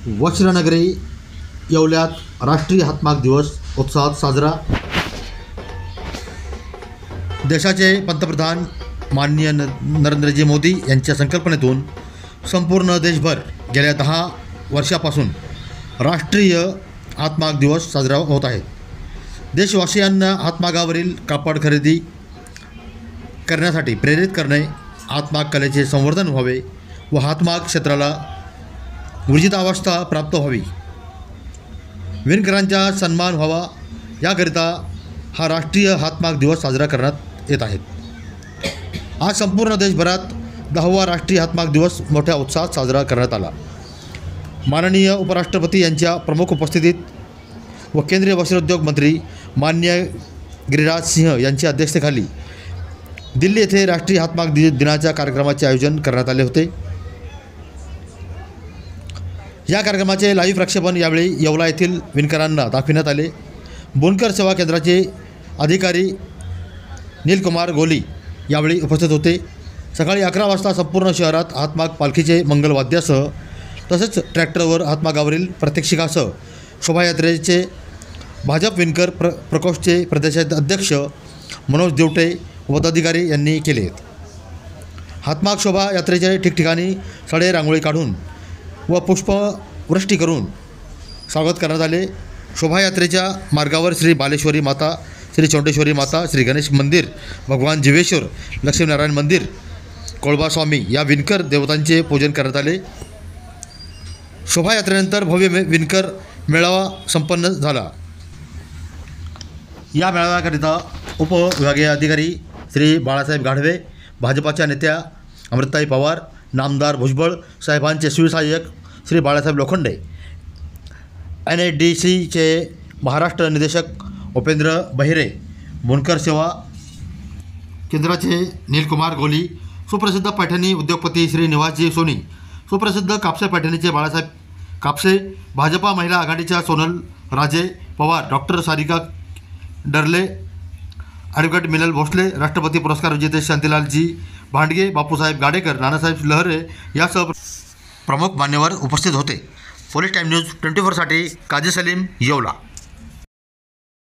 वज्रनगरी येवल्यात राष्ट्रीय हातमाग दिवस उत्साहात साजरा। देशाचे पंतप्रधान माननीय नरेंद्रजी मोदी यांच्या संकल्पनेतून संपूर्ण देशभर गेल्या 10 वर्षापासून राष्ट्रीय हातमाग दिवस साजरा होत आहे। देशवासियांना हातमागावरील कापड खरेदी करण्यासाठी प्रेरित करणे, हातमाग कलेचे संवर्धन व्हावे व हातमाग क्षेत्राला ऊर्जितावस्था प्राप्त व्हावी, विणकरांचा सन्मान व्हावा याकरिता हा राष्ट्रीय हातमाग दिवस साजरा करण्यात येत आहे। आज संपूर्ण देशभरात 10वा राष्ट्रीय हातमाग दिवस मोठ्या उत्साहात साजरा करण्यात आला। माननीय उपराष्ट्रपती यांच्या प्रमुख उपस्थितीत व केंद्रीय वस्त्रोद्योग मंत्री माननीय गिरिराज सिंह यांच्या अध्यक्षतेखाली दिल्ली येथे राष्ट्रीय हातमाग दिनाच्या कार्यक्रमाचे आयोजन करण्यात आले होते। या कार्यक्रमाचे लाईव्ह प्रक्षेपण यावेळी येवला येथील विणकरांना दाखविण्यात आले। बुनकर सेवा केंद्राचे अधिकारी नीलकुमार गोली यावेळी उपस्थित होते। सकाळी 11 वाजता संपूर्ण शहरात हातमाग पालखीचे मंगलवाद्यासह तसेच ट्रॅक्टरवर हातमागावरील प्रात्यक्षिकासह शोभायात्रेचे भाजप विणकर प्रकोष्ठचे प्रदेशाध्यक्ष मनोज देवटे व पदाधिकारी यांनी केले। हातमाग शोभायात्रेचे ठिकठिकाणी सडे रांगोळी काढून व पुष्पवृष्टी करून स्वागत करण्यात आले। शोभायात्रेच्या मार्गावर श्री बालेश्वरी माता, श्री चौंडेश्वरी माता, श्री गणेश मंदिर, भगवान जीवेश्वर, लक्ष्मीनारायण मंदिर, कोळबा स्वामी या विणकर देवतांचे पूजन करण्यात आले। शोभायात्रेनंतर भव्य विणकर मेळावा संपन्न झाला। या मेळाव्याकरिता उपविभागीय अधिकारी श्री बाळासाहेब गाढवे, भाजपाच्या नेत्या अमृताई पवार, नामदार भुजबळ साहेबांचे सुविसहाय्यक श्री बाळासाहेब लोखंडे, NIDCचे महाराष्ट्र निदेशक उपेंद्र बहिरे, बुनकर सेवा केंद्राचे नीलकुमार गोली, सुप्रसिद्ध पैठणी उद्योगपती श्री निवासजी सोनी, सुप्रसिद्ध कापसे पैठणीचे बाळासाहेब कापसे, भाजपा महिला आघाडीच्या सोनल राजे पवार, डॉक्टर सारिका डरले, ॲडव्होकेट मिनल भोसले, राष्ट्रपती पुरस्कार विजेते शांतीलालजी भांडगे, बापूसाहेब गाडेकर, नानासाहेब लहरे यासह प्रमुख मान्यवर उपस्थित होते। पोलीस टाइम न्यूज 24 साठी काजी सलीम, येवला।